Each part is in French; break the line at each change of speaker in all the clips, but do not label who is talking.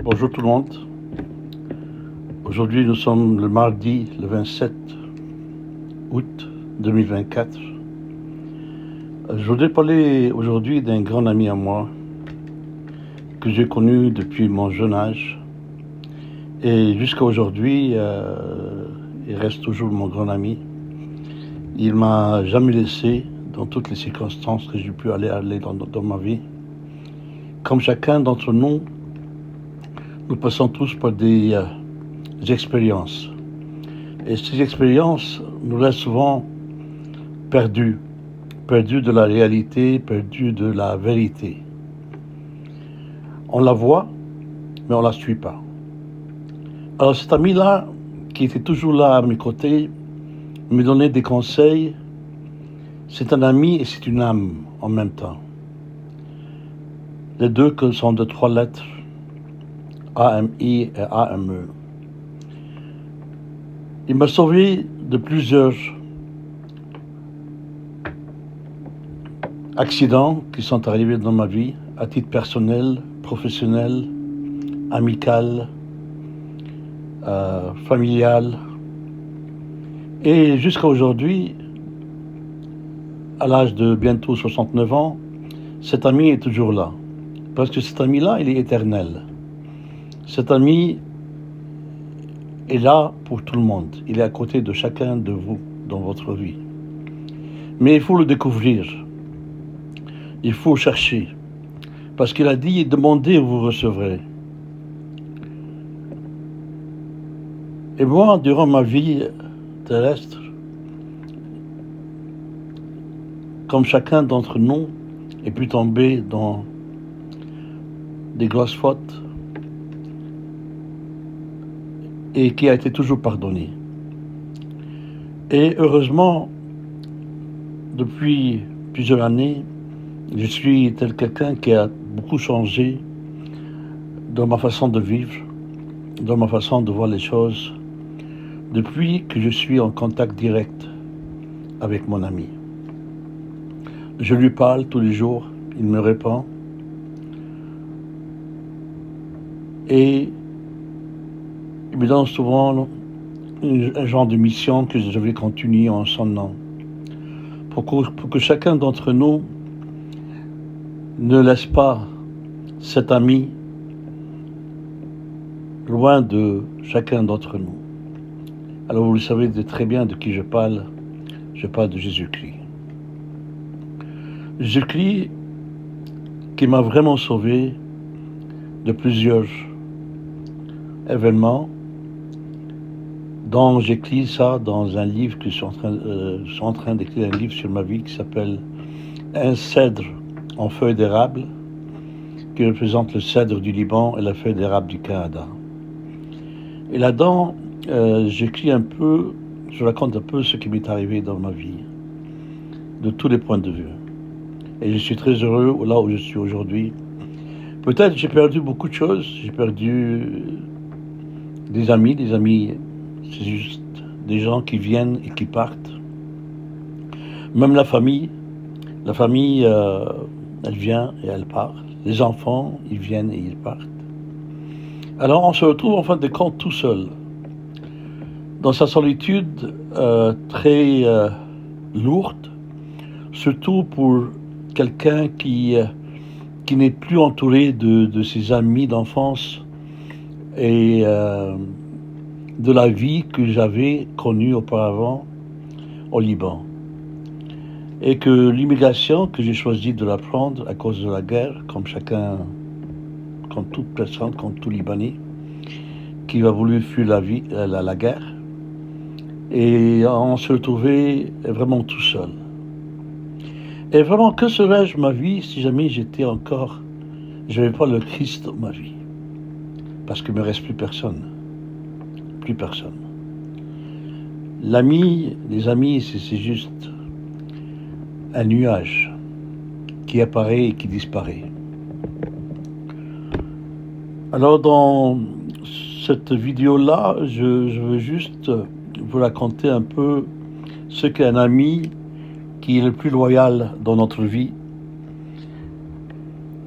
Bonjour tout le monde. Aujourd'hui, nous sommes le mardi, le 27 août 2024. Je voudrais parler aujourd'hui d'un grand ami à moi que j'ai connu depuis mon jeune âge. Et jusqu'à aujourd'hui, il reste toujours mon grand ami. Il m'a jamais laissé dans toutes les circonstances que j'ai pu aller dans ma vie. Comme chacun d'entre nous, nous passons tous par des expériences. Et ces expériences nous laissent souvent perdus de la réalité, perdus de la vérité. On la voit, mais on ne la suit pas. Alors cet ami-là, qui était toujours là à mes côtés, me donnait des conseils. C'est un ami et c'est une âme en même temps. Les deux sont de 3 lettres, AMI et AME. Il m'a sauvé de plusieurs accidents qui sont arrivés dans ma vie, à titre personnel, professionnel, amical, familial. Et jusqu'à aujourd'hui, à l'âge de bientôt 69 ans, cet ami est toujours là. Parce que cet ami-là, il est éternel. Cet ami est là pour tout le monde. Il est à côté de chacun de vous dans votre vie. Mais il faut le découvrir. Il faut chercher. Parce qu'il a dit, demandez et vous recevrez. Et moi, durant ma vie terrestre, comme chacun d'entre nous, ait pu tomber dans des grosses fautes et qui a été toujours pardonné. Et heureusement, depuis plusieurs années, je suis tel quelqu'un qui a beaucoup changé dans ma façon de vivre, dans ma façon de voir les choses, depuis que je suis en contact direct avec mon ami. Je lui parle tous les jours, il me répond, et il me donne souvent un genre de mission que je vais continuer en son nom, pour que chacun d'entre nous ne laisse pas cet ami loin de chacun d'entre nous. Alors vous le savez très bien de qui je parle de Jésus-Christ. Jésus-Christ qui m'a vraiment sauvé de plusieurs événements, dont j'écris ça dans un livre que je suis en train d'écrire, un livre sur ma vie qui s'appelle Un cèdre en feuilles d'érable, qui représente le cèdre du Liban et la feuille d'érable du Canada. Et là-dedans, je raconte un peu ce qui m'est arrivé dans ma vie, de tous les points de vue. Et je suis très heureux là où je suis aujourd'hui. Peut-être j'ai perdu beaucoup de choses, j'ai perdu des amis, c'est juste des gens qui viennent et qui partent. Même la famille, elle vient et elle part. Les enfants, ils viennent et ils partent. Alors on se retrouve en fin de compte tout seul, dans sa solitude très lourde, surtout pour quelqu'un qui n'est plus entouré de ses amis d'enfance et de la vie que j'avais connue auparavant au Liban. Et que l'immigration, que j'ai choisi de la prendre à cause de la guerre, comme toute personne, comme tout Libanais, qui a voulu fuir la guerre, et on se retrouvait vraiment tout seul. Et vraiment, que serais-je ma vie si jamais je n'avais pas le Christ dans ma vie? Parce qu'il ne me reste plus personne. Plus personne. Les amis, c'est juste un nuage qui apparaît et qui disparaît. Alors dans cette vidéo-là, je veux juste vous raconter un peu ce qu'est un ami qui est le plus loyal dans notre vie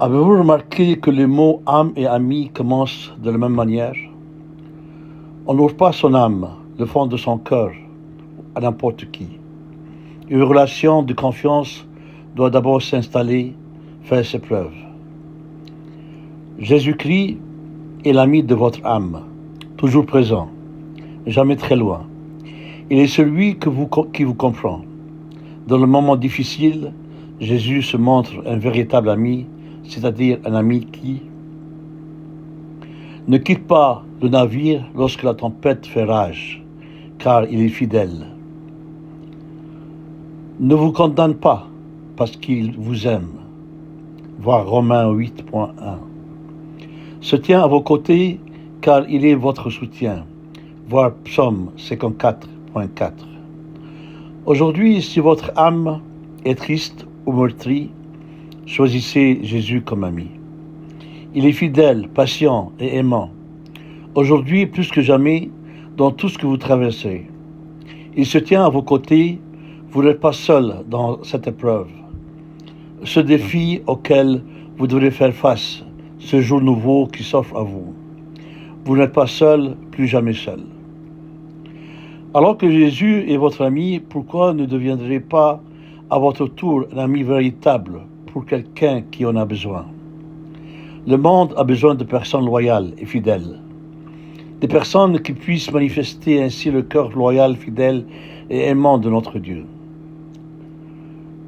Avez-vous remarqué que les mots âme et ami commencent de la même manière? On n'ouvre pas son âme, le fond de son cœur, à n'importe qui. Une relation de confiance doit d'abord s'installer, faire ses preuves. Jésus-Christ est l'ami de votre âme, toujours présent, jamais très loin. Il est celui qui vous comprend. Dans le moment difficile, Jésus se montre un véritable ami, c'est-à-dire un ami qui ne quitte pas le navire lorsque la tempête fait rage, car il est fidèle. Ne vous condamne pas parce qu'il vous aime. Voir Romains 8.1. Se tient à vos côtés car il est votre soutien. Voir Psaume 54.4. Aujourd'hui, si votre âme est triste ou meurtrie, choisissez Jésus comme ami. Il est fidèle, patient et aimant. Aujourd'hui, plus que jamais, dans tout ce que vous traversez. Il se tient à vos côtés. Vous n'êtes pas seul dans cette épreuve. Ce défi auquel vous devrez faire face, ce jour nouveau qui s'offre à vous. Vous n'êtes pas seul, plus jamais seul. Alors que Jésus est votre ami, pourquoi ne deviendrez pas à votre tour un ami véritable pour quelqu'un qui en a besoin? Le monde a besoin de personnes loyales et fidèles. Des personnes qui puissent manifester ainsi le cœur loyal, fidèle et aimant de notre Dieu.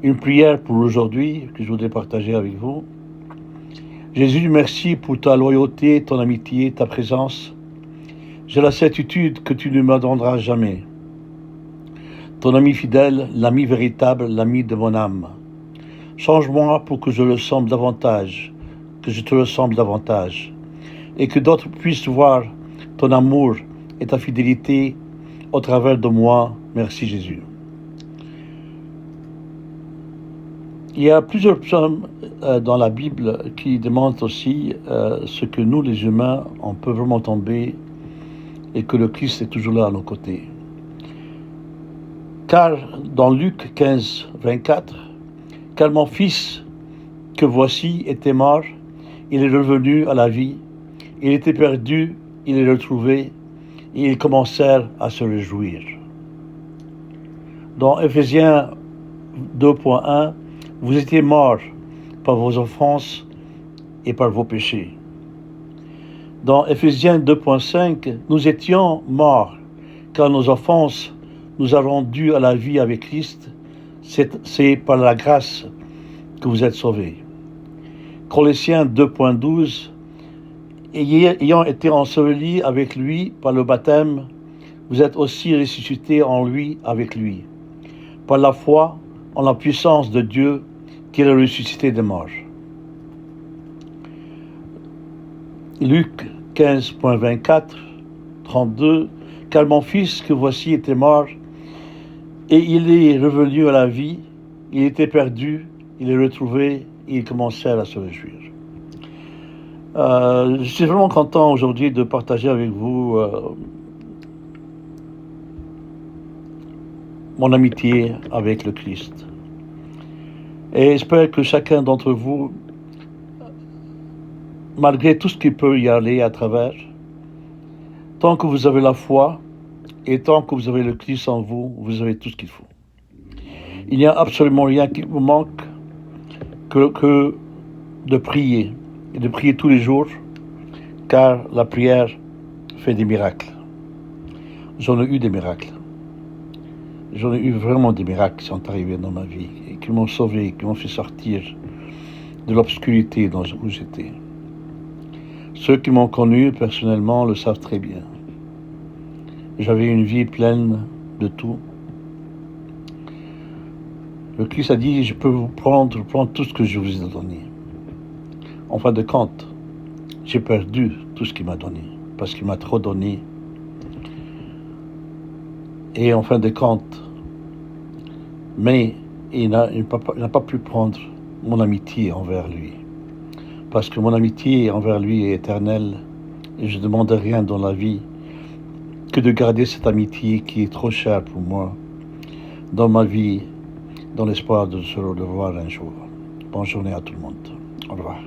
Une prière pour aujourd'hui que je voudrais partager avec vous. Jésus, merci pour ta loyauté, ton amitié, ta présence. J'ai la certitude que tu ne m'abandonneras jamais. Ton ami fidèle, l'ami véritable, l'ami de mon âme. Change-moi pour que je le ressemble davantage, que je te ressemble davantage, et que d'autres puissent voir ton amour et ta fidélité au travers de moi. Merci Jésus. Il y a plusieurs psaumes dans la Bible qui demandent aussi ce que nous, les humains, on peut vraiment tomber et que le Christ est toujours là à nos côtés. Car dans Luc 15, 24, « Car mon fils que voici était mort, il est revenu à la vie, il était perdu, il est retrouvé, et ils commencèrent à se réjouir. » Dans Éphésiens 2.1, « Vous étiez morts par vos offenses et par vos péchés. » Dans Éphésiens 2.5, « Nous étions morts, car nos offenses nous a rendus à la vie avec Christ. C'est par la grâce que vous êtes sauvés. » Colossiens 2.12, « Ayant été ensevelis avec lui par le baptême, vous êtes aussi ressuscités en lui avec lui, par la foi en la puissance de Dieu qui l'a ressuscité des morts. » Luc 15.24, 32, « Car mon fils que voici était mort, et il est revenu à la vie, il était perdu, il est retrouvé, et ils commencèrent à se réjouir. » Je suis vraiment content aujourd'hui de partager avec vous mon amitié avec le Christ. Et j'espère que chacun d'entre vous, malgré tout ce qui peut y aller à travers, tant que vous avez la foi et tant que vous avez le Christ en vous, vous avez tout ce qu'il faut. Il n'y a absolument rien qui vous manque que de prier, et de prier tous les jours, car la prière fait des miracles. J'en ai eu des miracles. J'en ai eu vraiment des miracles qui sont arrivés dans ma vie et qui m'ont sauvé, qui m'ont fait sortir de l'obscurité où j'étais. Ceux qui m'ont connu personnellement le savent très bien. J'avais une vie pleine de tout. Le Christ a dit, je peux vous prendre tout ce que je vous ai donné. En fin de compte, j'ai perdu tout ce qu'il m'a donné, parce qu'il m'a trop donné. Et en fin de compte, mais il n'a pas pu prendre mon amitié envers lui. Parce que mon amitié envers lui est éternelle, et je ne demande rien dans la vie que de garder cette amitié qui est trop chère pour moi dans ma vie, dans l'espoir de se revoir un jour. Bonne journée à tout le monde. Au revoir.